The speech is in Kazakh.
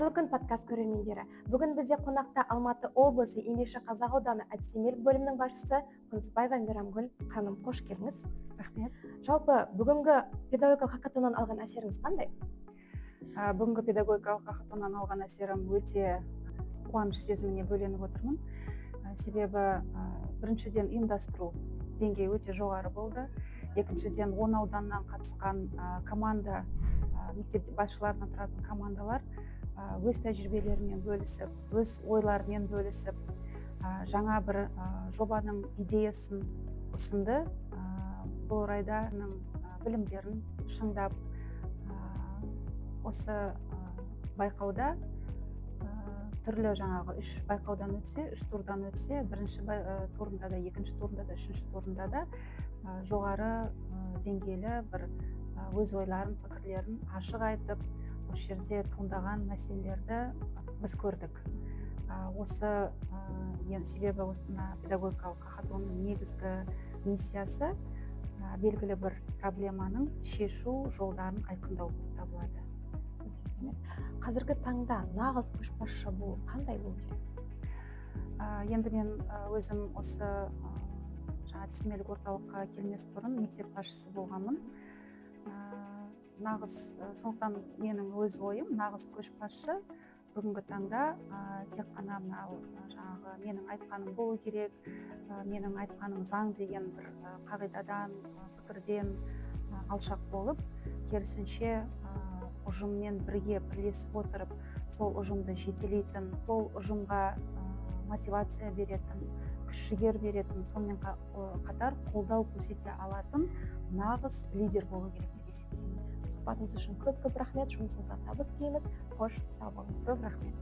Қайырлы күн подкаст көрермендері. Бүгін бізде қонақта Алматы облысы Еңбекшіқазақ ауданы әдістемелік бөлімінің басшысы Күнсбаева Мейрамгүл ханым, қош келдіңіз. Рахмет. Жалпы бүгінгі педагогикалық хакатоннан алған әсеріңіз қандай? Бүгінгі педагогикалық хакатоннан алған әсерім өте қуаныш сезіміне бөленіп отырмын. Себебі біріншіден ұйымдастыру деңгейі өте жоғары болды. Екіншіден 10 ауданнан қатысқан команда, мектеп басшыларынан тұратын командалар өз тәжірибелерімен бөлісіп, өз ойларымен бөлісіп, жаңа бір жобаның идеясын ұсынды. Бұл орайда білімдерін шыңдап, осы байқауда түрлі жаңағы 3 байқаудан өтсе, 3 турдан өтсе, бірінші турында да, екінші турында да, үшінші турында да жоғары деңгейлі бір өз ойларын, пікірлерін ашық айтып, осы жерде туындаған мәселелерді біз көрдік. Себебі осына педагогикалық хакатонның негізгі миссиясы белгілі бір проблеманың шешу жолдарын айқындау болып табылады. Қазіргі таңда нағыз көшбасшы болу қандай болу керек? Енді мен өзім осы әдістемелік орталыққа келмес бұрын мектеп басшысы болғанмын. Сондықтан менің өз ойым, нағыз көшбасшы бүгінгі таңда тек қана жаңағы менің айтқаным болу керек, менің айтқаным заң деген бір қағидадан, пікірден алшақ болып, керісінше ұжыммен бірге бірлесіп отырып, сол ұжымды жетелейтін, сол ұжымға мотивация беретін, күш-жігер беретін, сонымен қатар қолдау көрсете алатын нағыз лидер болу керек деп есептеймін. Сұхбатыңыз үшін көп рахмет, жұмысыңызға табыс тілейміз. Қош, сау болыңыз. Көп рахмет.